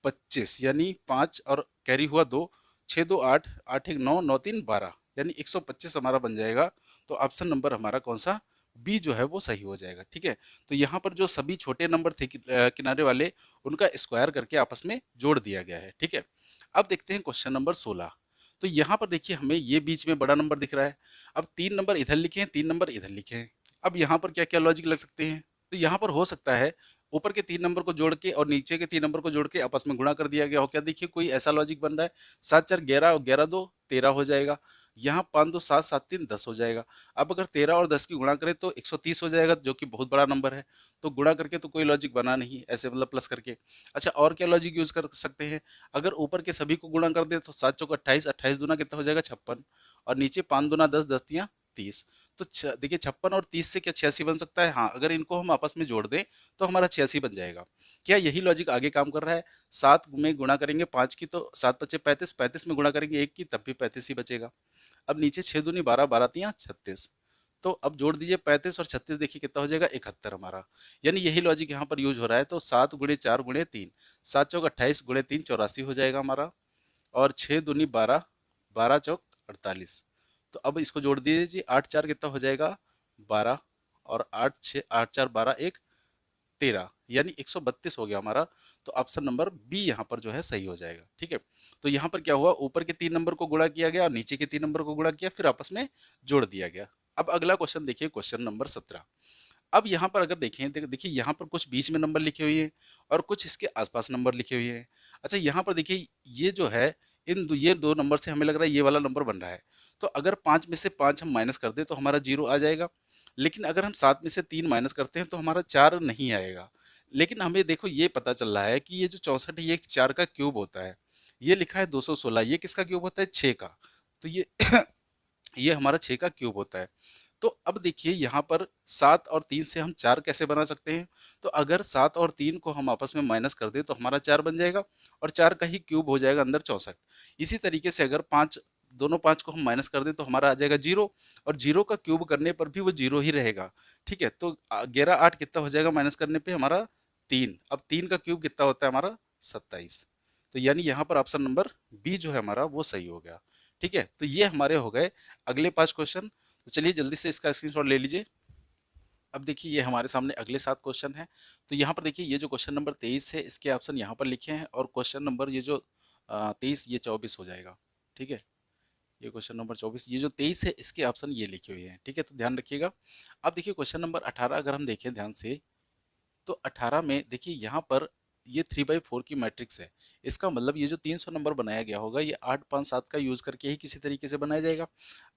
25, यानी 5 और कैरी हुआ 2, 6 2 8, 8 1 9, 9 3 12, यानी 125 हमारा बन जाएगा। तो ऑप्शन नंबर हमारा कौन सा, बी जो है वो सही हो जाएगा। ठीक है, तो यहाँ पर जो सभी छोटे नंबर थे किनारे वाले, उनका स्क्वायर करके आपस में जोड़ दिया गया है। ठीक है, अब देखते हैं क्वेश्चन नंबर 16। तो यहाँ पर देखिए हमें ये बीच में बड़ा नंबर दिख रहा है। अब 3 नंबर इधर लिखे हैं, 3 नंबर इधर लिखे हैं। अब यहाँ पर क्या क्या लॉजिक लग सकते हैं, तो यहाँ पर हो सकता है ऊपर के 3 नंबर को जोड़ के और नीचे के 3 नंबर को जोड़ के आपस में गुणा कर दिया गया हो। क्या देखिए कोई ऐसा लॉजिक बन रहा है, 7 4 11 और 11 2 13 हो जाएगा। यहाँ 5 2 7, 7 3 10 हो जाएगा। अब अगर 13 और 10 की गुणा करें तो 130 हो जाएगा, जो कि बहुत बड़ा नंबर है। तो गुणा करके तो कोई लॉजिक बना नहीं, ऐसे मतलब प्लस करके। अच्छा, और क्या लॉजिक यूज कर सकते हैं, अगर ऊपर के सभी को गुणा कर दे तो 7 चौक 28, 28 दूना कितना हो जाएगा 56, और नीचे 5 दूना 10, 10 तियाँ 30। तो देखिए 56 और 30 से क्या 86 बन सकता है, हाँ अगर इनको हम आपस में जोड़ दें तो हमारा 86 बन जाएगा। क्या यही लॉजिक आगे काम कर रहा है, 7 में गुणा करेंगे 5 की तो 7 बचे 35, 35 में गुणा करेंगे 1 की तब भी 35 ही बचेगा। अब नीचे 6 दूनी 12, 12 तियाँ 36। तो अब जोड़ दीजिए 35 और 36, देखिए कितना हो जाएगा 71 हमारा। यानी यही लॉजिक यहाँ पर यूज हो रहा है। तो 7 गुणे 4 गुणे 3, 7 चौक 28 गुणे 3 84 हो जाएगा हमारा, और 6 दूनी 12, 12 चौक 48। तो अब इसको जोड़ दीजिए, 8 4 कितना हो जाएगा 12, और 8 6 8 4 12 1 13, यानी 132 हो गया हमारा। तो ऑप्शन नंबर बी यहाँ पर जो है सही हो जाएगा। ठीक है, तो यहाँ पर क्या हुआ, ऊपर के 3 नंबर को गुणा किया गया और नीचे के 3 नंबर को गुणा किया, फिर आपस में जोड़ दिया गया। अब अगला क्वेश्चन देखिए, क्वेश्चन नंबर 17। अब यहाँ पर अगर देखें तो देखिए यहाँ पर कुछ बीच में नंबर लिखे हुए हैं और कुछ इसके आसपास नंबर लिखे हुए हैं। अच्छा, यहाँ पर देखिए ये जो है ये दो नंबर से हमें लग रहा है ये वाला नंबर बन रहा है। तो अगर 5 में से 5 हम माइनस कर दें तो हमारा 0 आ जाएगा, लेकिन अगर हम 7 में से 3 माइनस करते हैं तो हमारा 4 नहीं आएगा। लेकिन हमें देखो ये पता चल रहा है कि ये जो 64 है ये एक 4 का क्यूब होता है। ये लिखा है 216, ये किसका क्यूब होता है? 6 का। तो ये ये हमारा 6 का क्यूब होता है। तो अब देखिए यहाँ पर 7 और 3 से हम 4 कैसे बना सकते हैं? तो अगर 7 और 3 को हम आपस में माइनस कर दें तो हमारा 4 बन जाएगा, और 4 का ही क्यूब हो जाएगा अंदर 64। इसी तरीके से अगर 5, दोनों 5 को हम माइनस कर दें तो हमारा आ जाएगा 0, और 0 का क्यूब करने पर भी वो 0 ही रहेगा। ठीक है, तो 11 8 कितना हो जाएगा माइनस करने पे? हमारा 3। अब 3 का क्यूब कितना होता है हमारा? 27। तो यानी यहाँ पर ऑप्शन नंबर बी जो है हमारा वो सही हो गया। ठीक है, तो ये हमारे हो गए अगले 5 क्वेश्चन। तो चलिए जल्दी से इसका स्क्रीनशॉट ले लीजिए। अब देखिए ये हमारे सामने अगले 7 क्वेश्चन हैं। तो यहाँ पर देखिए ये जो क्वेश्चन नंबर 23 है इसके ऑप्शन यहाँ पर लिखे हैं, और क्वेश्चन नंबर ये जो 23 ये 24 हो जाएगा। ठीक है, ये क्वेश्चन नंबर 24, ये जो 23 है इसके ऑप्शन ये लिखे हुए हैं। ठीक है, तो ध्यान रखिएगा। अब देखिए क्वेश्चन नंबर 18 अगर हम देखें ध्यान से, तो 18 में देखिए यहाँ पर ये 3/4 की मैट्रिक्स है। इसका मतलब ये जो 300 नंबर बनाया गया होगा ये 8 5 7 का यूज करके ही किसी तरीके से बनाया जाएगा।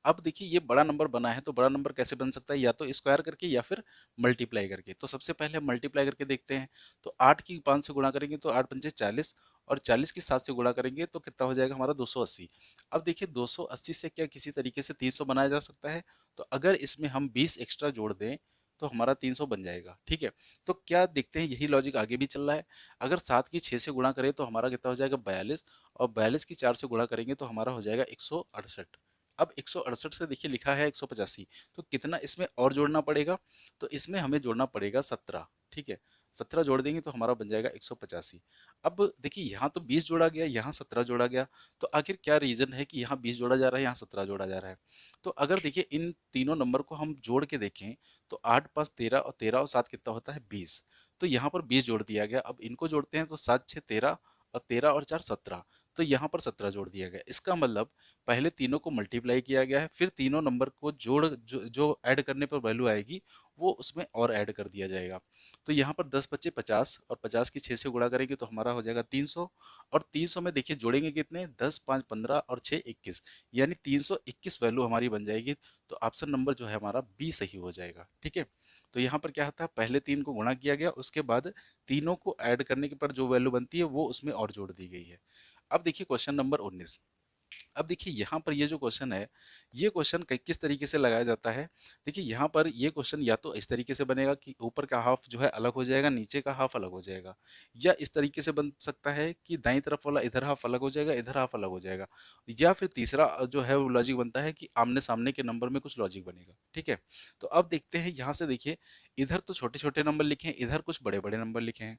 अब देखिए ये बड़ा नंबर बना है, तो बड़ा नंबर कैसे बन सकता है? या तो स्क्वायर करके या फिर मल्टीप्लाई करके। तो सबसे पहले हम मल्टीप्लाई करके देखते हैं। तो 8 की 5 से गुणा करेंगे तो 8 पंचे 40, और 40 की 7 से गुणा करेंगे तो कितना हो जाएगा हमारा? 280। अब देखिए 280 से क्या किसी तरीके से 300 बनाया जा सकता है? तो अगर इसमें हम 20 एक्स्ट्रा जोड़ दें तो हमारा 300 बन जाएगा। ठीक है, तो क्या देखते हैं यही लॉजिक आगे भी चल रहा है। अगर 7 की 6 से गुणा करें तो हमारा कितना हो जाएगा? 42, और 42 की 4 से गुणा करेंगे तो हमारा हो जाएगा 168। अब 168 से देखिए लिखा है 185, तो कितना इसमें और जोड़ना पड़ेगा? तो इसमें हमें जोड़ना पड़ेगा 17। ठीक है, 17 जोड़ देंगे तो हमारा बन जाएगा 185। अब देखिए यहाँ तो 20 जोड़ा गया, यहाँ 17 जोड़ा गया, तो आखिर क्या रीजन है कि यहाँ 20 जोड़ा जा रहा है, यहाँ 17 जोड़ा जा रहा है? तो अगर देखिए इन तीनों नंबर को हम जोड़ के देखें तो 8 5 13, और 13 और 7 कितना होता है? 20। तो यहाँ पर 20 जोड़ दिया गया। अब इनको जोड़ते हैं तो 7 6 13, और 13 और 4 17। तो यहाँ पर 17 जोड़ दिया गया। इसका मतलब पहले तीनों को मल्टीप्लाई किया गया है, फिर तीनों नंबर को जो ऐड करने पर वैल्यू आएगी वो उसमें और ऐड कर दिया जाएगा। तो यहाँ पर 10 बच्चे 50, और 50 की 6 से गुणा करेंगे तो हमारा हो जाएगा 300, और 300 में देखिए जोड़ेंगे कितने? 10 5 15 और 6 21, यानी 321 वैल्यू हमारी बन जाएगी। तो ऑप्शन नंबर जो है हमारा बी सही हो जाएगा। ठीक है, तो यहाँ पर क्या होता है? पहले 3 को गुणा किया गया, उसके बाद तीनों को ऐड करने के पर जो वैल्यू बनती है वो उसमें और जोड़ दी गई है। अब देखिए क्वेश्चन नंबर 19। अब देखिए यहाँ पर ये जो क्वेश्चन है, ये क्वेश्चन किस तरीके से लगाया जाता है? देखिए यहाँ पर ये क्वेश्चन या तो इस तरीके से बनेगा कि ऊपर का हाफ जो है अलग हो जाएगा, नीचे का हाफ अलग हो जाएगा, या इस तरीके से बन सकता है कि दाईं तरफ वाला इधर हाफ अलग हो जाएगा, इधर हाफ अलग हो जाएगा, या फिर तीसरा जो है वो लॉजिक बनता है कि आमने सामने के नंबर में कुछ लॉजिक बनेगा। ठीक है, तो अब देखते हैं यहाँ से। देखिए इधर तो छोटे छोटे नंबर लिखे हैं, इधर कुछ बड़े बड़े नंबर लिखे हैं।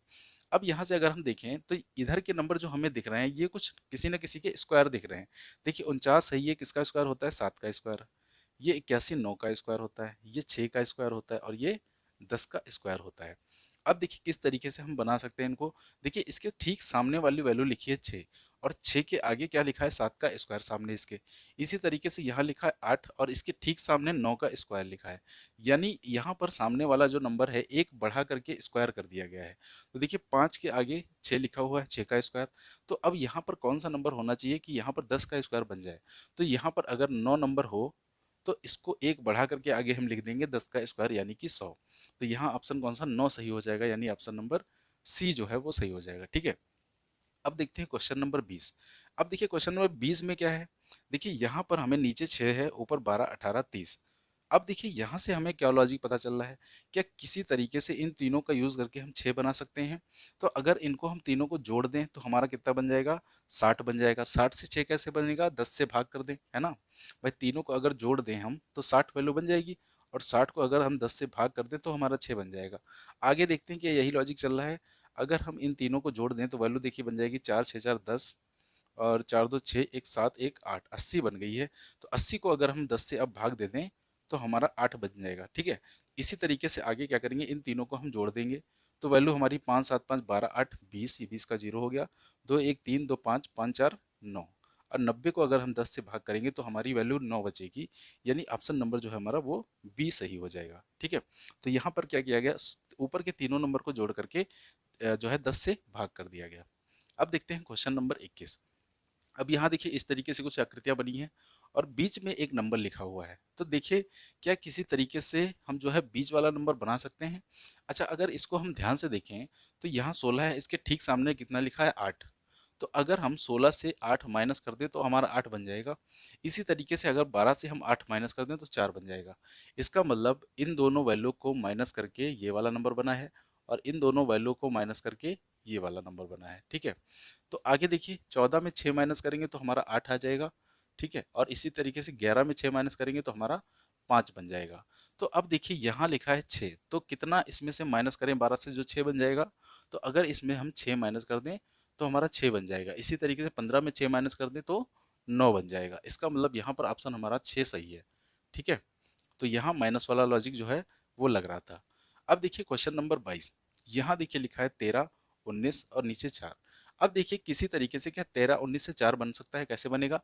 अब यहाँ से अगर हम देखें तो इधर के नंबर जो हमें दिख रहे हैं ये कुछ किसी न किसी के स्क्वायर दिख रहे हैं। देखिए 49 है, ये किसका स्क्वायर होता है? 7 का स्क्वायर। ये 81 9 का स्क्वायर होता है, ये 6 का स्क्वायर होता है, और ये 10 का स्क्वायर होता है। अब देखिए किस तरीके से हम बना सकते हैं इनको। देखिए इसके ठीक सामने वाली वैल्यू लिखी है 6, और 6 के आगे क्या लिखा है? 7 का स्क्वायर सामने इसके। इसी तरीके से यहाँ लिखा है 8, और इसके ठीक सामने 9 का स्क्वायर लिखा है। यानी यहाँ पर सामने वाला जो नंबर है एक बढ़ा करके स्क्वायर कर दिया गया है। तो देखिए 5 के आगे 6 लिखा हुआ है, 6 का स्क्वायर। तो अब यहाँ पर कौन सा नंबर होना चाहिए कि यहाँ पर 10 का स्क्वायर बन जाए? तो यहाँ पर अगर 9 नंबर हो तो इसको एक बढ़ा करके आगे हम लिख देंगे 10 का स्क्वायर, यानी कि 100। तो यहाँ ऑप्शन कौन सा? 9 सही हो जाएगा, यानी ऑप्शन नंबर सी जो है वो सही हो जाएगा। ठीक है, अब देखते हैं क्वेश्चन नंबर 20। अब देखिए क्वेश्चन नंबर 20 में क्या है? देखिए यहाँ पर हमें नीचे 6 है, ऊपर 12 18 30। अब देखिए यहाँ से हमें क्या लॉजिक पता चल रहा है? क्या किसी तरीके से इन तीनों का यूज करके हम 6 बना सकते हैं? तो अगर इनको हम तीनों को जोड़ दें तो हमारा कितना बन जाएगा? 60 बन जाएगा। 60 से 6 कैसे बनेगा? 10 से भाग कर दें, है ना भाई? तीनों को अगर जोड़ दें हम तो 60 वैल्यू बन जाएगी, और 60 को अगर हम 10 से भाग कर दें तो हमारा 6 बन जाएगा। आगे देखते हैं कि यही लॉजिक चल रहा है। अगर हम इन तीनों को जोड़ दें तो वैल्यू देखिए बन जाएगी 4 6 4 10, और 4 2 6 1 7 1 8, 80 बन गई है। तो 80 को अगर हम 10 से अब भाग दे दें तो हमारा 8 बन जाएगा। ठीक है, इसी तरीके से आगे क्या करेंगे? इन तीनों को हम जोड़ देंगे तो वैल्यू हमारी 5 7 5 12 8 20, ये 20 का जीरो हो गया। 2 1 3 2 5 5 4 9, और 90 को अगर हम 10 से भाग करेंगे तो हमारी वैल्यू 9 बचेगी, यानी ऑप्शन नंबर जो है हमारा वो बी सही हो जाएगा। ठीक है, तो यहाँ पर क्या किया गया? ऊपर के तीनों नंबर को जोड़ करके जो है 10 से भाग कर दिया गया। अब देखते हैं क्वेश्चन नंबर 21। अब यहाँ देखिए इस तरीके से कुछ आकृतियां बनी हैं, और बीच में एक नंबर लिखा हुआ है। तो देखिए क्या किसी तरीके से हम जो है बीच वाला नंबर बना सकते हैं। अच्छा, अगर इसको हम ध्यान से देखें तो यहाँ 16 है, इसके ठीक सामने कितना लिखा है 8। तो अगर हम 16 से 8 माइनस कर दें तो हमारा 8 बन जाएगा। इसी तरीके से अगर 12 से हम 8 माइनस कर दें तो 4 बन जाएगा। इसका मतलब इन दोनों वैल्यू को माइनस करके ये वाला नंबर बना है और इन दोनों वैल्यू को माइनस करके ये वाला नंबर बना है। ठीक है, तो आगे देखिए 14 में 6 माइनस करेंगे तो हमारा 8 आ जाएगा। ठीक है, और इसी तरीके से 11 में 6 माइनस करेंगे तो हमारा 5 बन जाएगा। तो अब देखिए यहाँ लिखा है 6, तो कितना इसमें से माइनस करें 12 से जो 6 बन जाएगा। तो अगर इसमें हम 6 माइनस कर दें तो हमारा 6 बन जाएगा। इसी तरीके से 15 में 6 माइनस कर दें तो 9 बन जाएगा। इसका मतलब यहाँ पर ऑप्शन हमारा 6 सही है। ठीक है, तो यहाँ माइनस वाला लॉजिक जो है वो लग रहा था। अब देखिए क्वेश्चन नंबर 22, यहाँ देखिए लिखा है 13, 19 और नीचे 4। अब देखिए किसी तरीके से क्या 13 19 से 4 बन सकता है, कैसे बनेगा।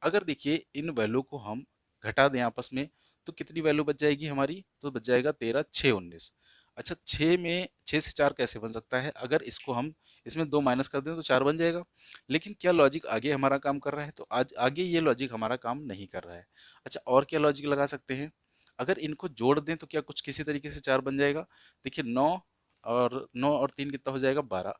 अगर देखिए इन वैल्यू को हम घटा दें आपस में तो कितनी वैल्यू बच जाएगी हमारी, तो बच जाएगा 13 6 19। अच्छा, 6 में 6 से 4 कैसे बन सकता है, अगर इसको हम इसमें 2 माइनस कर दें तो 4 बन जाएगा। लेकिन क्या लॉजिक आगे हमारा काम कर रहा है, तो आज आगे ये लॉजिक हमारा काम नहीं कर रहा है। अच्छा, और क्या लॉजिक लगा सकते हैं, अगर इनको जोड़ दें तो क्या कुछ किसी तरीके से 4 बन जाएगा। देखिए 9 और 3 कितना हो जाएगा 12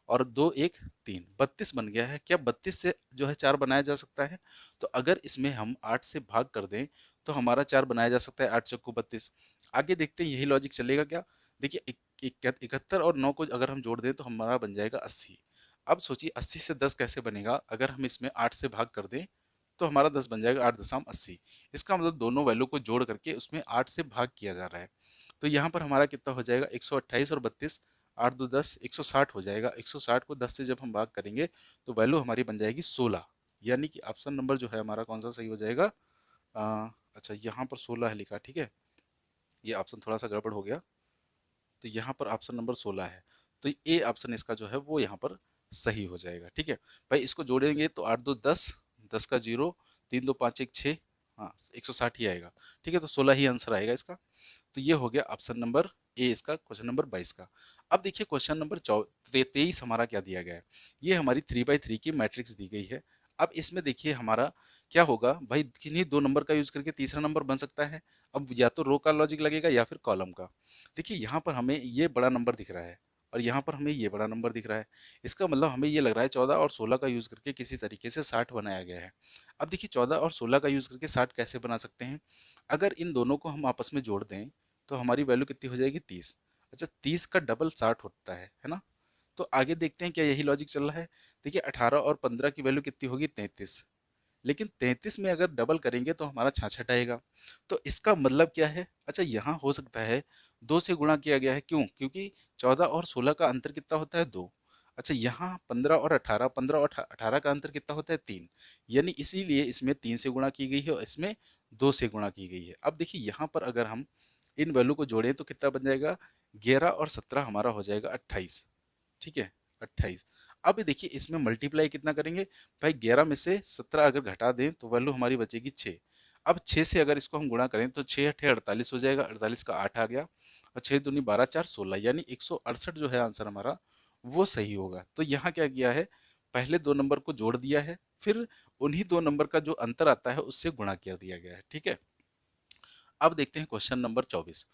और 2 1 3 32 बन गया है। क्या 32 से जो है 4 बनाया जा सकता है। तो अगर इसमें हम 8 से भाग कर दें तो हमारा 4 बनाया जा सकता है, 8 चक्कू 32। आगे देखते हैं यही लॉजिक चलेगा क्या। देखिए 71 और 9 को अगर हम जोड़ दें तो हमारा बन जाएगा 80। अब सोचिए 80 से 10 कैसे बनेगा, अगर हम इसमें 8 से भाग कर दें तो हमारा 10 बन जाएगा, 8.80। इसका मतलब दोनों वैल्यू को जोड़ करके उसमें 8 से भाग किया जा रहा है। तो यहाँ पर हमारा कितना हो जाएगा 128 और 32, 8 2 10, 160 हो जाएगा। 160 को 10 से जब हम भाग करेंगे तो वैल्यू हमारी बन जाएगी 16। यानी कि ऑप्शन नंबर जो है हमारा कौन सा सही हो जाएगा। अच्छा, यहाँ पर 16 है लिखा, ठीक है, ये ऑप्शन थोड़ा सा गड़बड़ हो गया। तो यहाँ पर ऑप्शन नंबर 16 है, तो ए ऑप्शन इसका जो है वो यहाँ पर सही हो जाएगा। ठीक है भाई, इसको जोड़ेंगे तो 8 2 10, 10 का 0, 3 2 5 1 6, हाँ 160 ही आएगा। ठीक है, तो 16 ही आंसर आएगा इसका। तो ये हो गया ऑप्शन नंबर ए इसका, क्वेश्चन नंबर 22 का। अब देखिए क्वेश्चन नंबर 23 हमारा क्या दिया गया है। ये हमारी 3x3 की मैट्रिक्स दी गई है। अब इसमें देखिए हमारा क्या होगा भाई, किन्हीं दो नंबर का यूज करके तीसरा नंबर बन सकता है। अब या तो रो का लॉजिक लगेगा या फिर कॉलम का। देखिए यहाँ पर हमें ये बड़ा नंबर दिख रहा है और यहाँ पर हमें ये बड़ा नंबर दिख रहा है। इसका मतलब हमें ये लग रहा है 14 और 16 का यूज करके किसी तरीके से 60 बनाया गया है। अब देखिए 14 और 16 का यूज करके 60 कैसे बना सकते हैं। अगर इन दोनों को हम आपस में जोड़ दें तो हमारी वैल्यू कितनी हो जाएगी 30। अच्छा, 30 का डबल 60 होता है ना। तो आगे देखते हैं क्या यही लॉजिक चल रहा है। देखिए 18 और 15 की वैल्यू कितनी होगी 33, लेकिन 33 में अगर डबल करेंगे तो हमारा 66 आएगा। तो इसका मतलब क्या है। अच्छा, यहाँ हो सकता है 2 से गुणा किया गया है, क्यों, क्योंकि 14 और 16 का अंतर कितना होता है 2। अच्छा, यहाँ 15 और 18, 15 और 18 का अंतर कितना होता है 3, यानी इसीलिए इसमें 3 से गुणा की गई है और इसमें 2 से गुणा की गई है। अब देखिए यहाँ पर अगर हम इन वैल्यू को जोड़ें तो कितना बन जाएगा, 11 और 17 हमारा हो जाएगा 28। ठीक है, 28। अब देखिए इसमें मल्टीप्लाई कितना करेंगे भाई, 11 में से 17 अगर घटा दें तो वैल्यू हमारी बचेगी 6। अब 6 से अगर इसको हम गुणा करें तो 6 अठे 48 हो जाएगा, 48 का 8 आ गया और 6 दूनी 12 4 16, यानी 168 जो है आंसर हमारा वो सही होगा। तो यहाँ क्या किया है, पहले दो नंबर को जोड़ दिया है, फिर उन्हीं दो नंबर का जो अंतर आता है उससे गुणा कर दिया गया है। ठीक है, अब देखते हैं क्वेश्चन नंबर 24।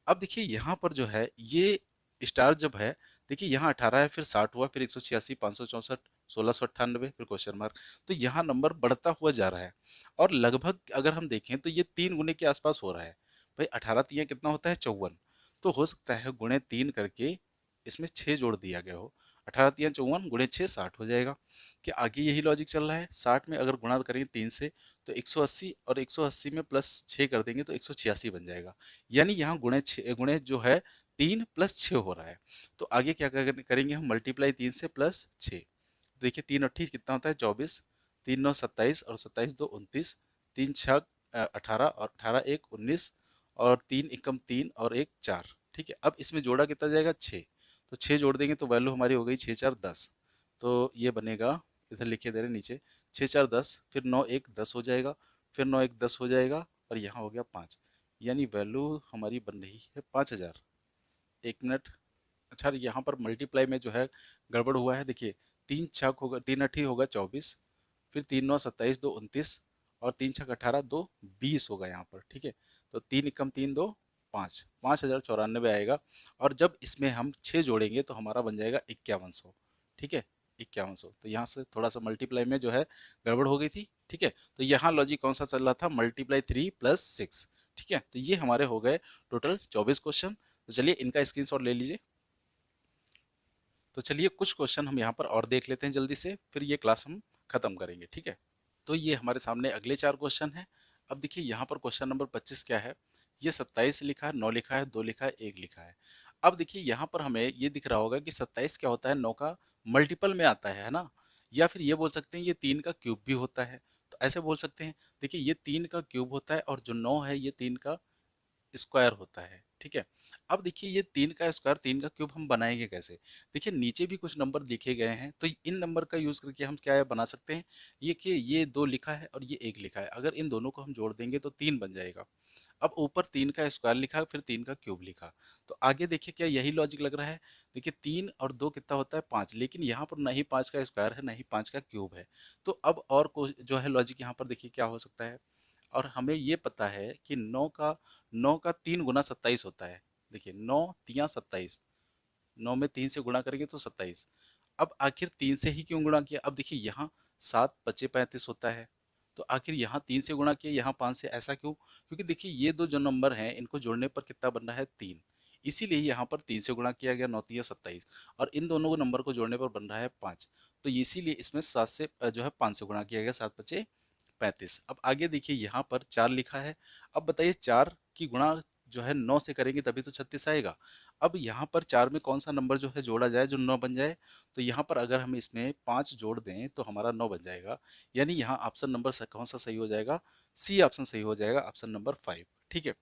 अब देखिए यहाँ पर जो है ये स्टार जब है, देखिए यहाँ 18 है, फिर 60 हुआ, फिर 186, 564, 1698, फिर क्वेश्चन मार्क। तो यहाँ नंबर बढ़ता हुआ जा रहा है और लगभग अगर हम देखें तो ये 3 गुने के आसपास हो रहा है। भाई 18 तिया कितना होता है 54, तो हो सकता है गुणे 3 करके इसमें 6 जोड़ दिया गया हो। 18 तिया 54 गुणे 6 60 हो जाएगा। कि आगे यही लॉजिक चल रहा है, 60 में अगर गुणा करेंगे 3 से तो 180 और 180 में प्लस 6 कर देंगे तो 186 बन जाएगा। यानी यहाँ गुणे जो है 3 प्लस 6 हो रहा है। तो आगे क्या करेंगे हम, मल्टीप्लाई 3 से प्लस 6। देखिए 3 अट्ठी कितना होता है 24, 3 9 27 और 27 2 29, 3 6 18 और 18 1 19 और 3 एकम 3 और 1 4। ठीक है, अब इसमें जोड़ा कितना जाएगा 6, तो 6 जोड़ देंगे तो वैल्यू हमारी हो गई 6 4 10। तो ये बनेगा, इधर लिखे दे रहे नीचे 6 4 10, फिर 9 1 10 हो जाएगा, फिर 9 1 10 हो जाएगा और यहाँ हो गया 5, यानी वैल्यू हमारी बन रही है 5000। एक मिनट। अच्छा, यहाँ पर मल्टीप्लाई में जो है गड़बड़ हुआ है। देखिए 3 छक होगा, 3 अठी होगा 24, फिर 3 9 27 2 29 और 3 छक 18, 2 20 होगा यहाँ पर, ठीक है। तो 3 एकम 3 2 5, 5094 आएगा। और जब इसमें हम 6 जोड़ेंगे तो हमारा बन जाएगा 5100, ठीक है। 5100, तो यहाँ से थोड़ा सा मल्टीप्लाई में जो है गड़बड़ हो गई थी, ठीक है। तो यहाँ लॉजिक कौन सा चल रहा था, मल्टीप्लाई 3 + 6, ठीक है। तो ये हमारे हो गए टोटल 24 क्वेश्चन। तो चलिए इनका स्क्रीनशॉट ले लीजिए। तो चलिए कुछ क्वेश्चन हम यहाँ पर और देख लेते हैं जल्दी से, फिर ये क्लास हम खत्म करेंगे, ठीक है। तो ये हमारे सामने अगले 4 क्वेश्चन हैं। अब देखिए यहाँ पर क्वेश्चन नंबर 25 क्या है, ये 27 लिखा है, 9 लिखा है, 2 लिखा है, 1 लिखा है। अब देखिए यहाँ पर हमें ये दिख रहा होगा कि 27 क्या होता है, 9 का मल्टीपल में आता है ना। या फिर ये बोल सकते हैं ये 3 का क्यूब भी होता है, तो ऐसे बोल सकते हैं। देखिए ये 3 का क्यूब होता है और जो 9 है ये 3 का स्क्वायर होता है, ठीक है। अब देखिए ये 3 का स्क्वायर 3 का क्यूब हम बनाएंगे कैसे। देखिए नीचे भी कुछ नंबर लिखे गए हैं, तो इन नंबर का यूज करके हम क्या बना सकते हैं, ये कि ये 2 लिखा है और ये 1 लिखा है, अगर इन दोनों को हम जोड़ देंगे तो 3 बन जाएगा। अब ऊपर 3 का स्क्वायर लिखा है, फिर 3 का क्यूब लिखा, तो आगे देखिए क्या यही लॉजिक लग रहा है। देखिए 3 और 2 कितना होता है 5, लेकिन यहाँ पर ना ही 5 का स्क्वायर है ना ही 5 का क्यूब है। तो अब और जो है लॉजिक यहाँ पर देखिए क्या हो सकता है। और हमें ये पता है कि 9 का 3 × 27 होता है। देखिए 9 × 3 = 27, 9 में 3 से गुणा करेंगे तो 27। अब आखिर 3 से ही क्यों गुणा किया, अब देखिए यहाँ 7 × 5 = 35 होता है, तो आखिर यहाँ 3 से गुणा किया, यहाँ 5 से, ऐसा क्यों, क्योंकि देखिए ये दो जो नंबर हैं इनको जोड़ने पर कितना बन रहा है 3, इसीलिए यहाँ पर 3 से गुणा किया गया, 9 × 3 = 27, और इन दोनों को नंबर को जोड़ने पर बन रहा है 5, तो इसीलिए इसमें 7 से जो है 5 से गुणा किया गया, 7 × 5 = 35। अब आगे देखिए यहाँ पर 4 लिखा है। अब बताइए 4 की गुणा जो है 9 से करेंगे तभी तो 36 आएगा। अब यहाँ पर 4 में कौन सा नंबर जो है जोड़ा जाए जो 9 बन जाए, तो यहाँ पर अगर हम इसमें 5 जोड़ दें तो हमारा 9 बन जाएगा। यानी यहाँ ऑप्शन नंबर कौन सा सही हो जाएगा, सी ऑप्शन सही हो जाएगा, ऑप्शन नंबर 5, ठीक है।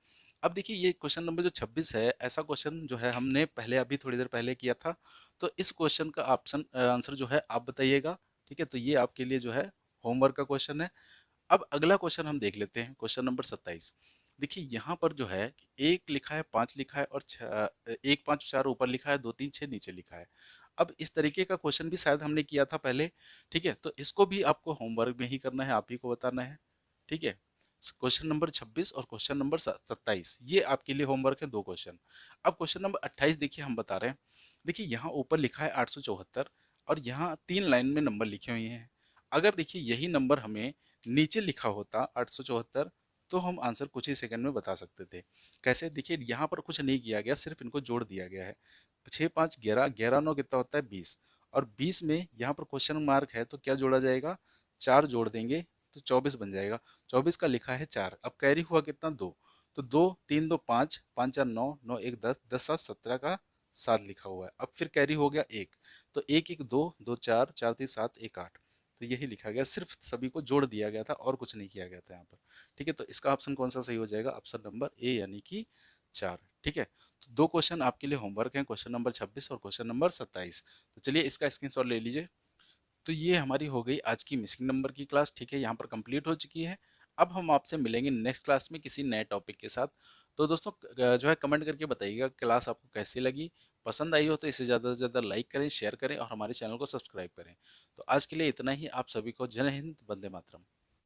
अब देखिए ये क्वेश्चन नंबर जो 26 है, ऐसा क्वेश्चन जो है हमने पहले अभी थोड़ी देर पहले किया था। तो इस क्वेश्चन का ऑप्शन आंसर जो है आप बताइएगा, ठीक है। तो ये आपके लिए जो है होमवर्क का क्वेश्चन है। अब अगला क्वेश्चन हम देख लेते हैं, क्वेश्चन नंबर 27। देखिए यहाँ पर जो है 1 लिखा है, 5 लिखा है, और 1 5 4 ऊपर लिखा है, 2 3 6 नीचे लिखा है। अब इस तरीके का क्वेश्चन भी शायद हमने किया था पहले, ठीक है। तो इसको भी आपको होमवर्क में ही करना है, आप ही को बताना है, ठीक है। क्वेश्चन नंबर 26 और क्वेश्चन नंबर 27 ये आपके लिए होमवर्क है, 2 क्वेश्चन। अब क्वेश्चन नंबर 28 देखिए हम बता रहे हैं। देखिए यहाँ ऊपर लिखा है 874, और यहाँ 3 लाइन में नंबर लिखे हुए हैं। अगर देखिए यही नंबर हमें नीचे लिखा होता 874, तो हम आंसर कुछ ही सेकंड में बता सकते थे। कैसे, देखिए यहाँ पर कुछ नहीं किया गया, सिर्फ इनको जोड़ दिया गया है। 6 5 11, 11 9 कितना होता है 20, और 20 में यहाँ पर क्वेश्चन मार्क है तो क्या जोड़ा जाएगा, 4 जोड़ देंगे तो 24 बन जाएगा। 24 का लिखा है 4, अब कैरी हुआ कितना 2, तो 2 3 2 5, 5 4 9, 9 1 10, 10 7 17 का 7 लिखा हुआ है। अब फिर कैरी हो गया 1, तो 1 1 2, 2 4, 4 3 7, 1 8, तो यही लिखा गया, सिर्फ सभी को जोड़ दिया गया था और कुछ नहीं किया गया था यहाँ पर, ठीक है। तो इसका ऑप्शन कौन सा सही हो जाएगा, ऑप्शन नंबर ए यानी कि 4, ठीक है। तो 2 क्वेश्चन आपके लिए होमवर्क हैं, क्वेश्चन नंबर 26 और क्वेश्चन नंबर 27। तो चलिए इसका स्क्रीनशॉट ले लीजिए। तो ये हमारी हो गई आज की मिसिंग नंबर की क्लास, ठीक है, यहाँ पर कंप्लीट हो चुकी है। अब हम आपसे मिलेंगे नेक्स्ट क्लास में किसी नए टॉपिक के साथ। तो दोस्तों जो है कमेंट करके बताइएगा क्लास आपको कैसी लगी। पसंद आई हो तो इसे ज़्यादा से ज़्यादा लाइक करें, शेयर करें और हमारे चैनल को सब्सक्राइब करें। तो आज के लिए इतना ही। आप सभी को जय हिंद, वंदे मातरम।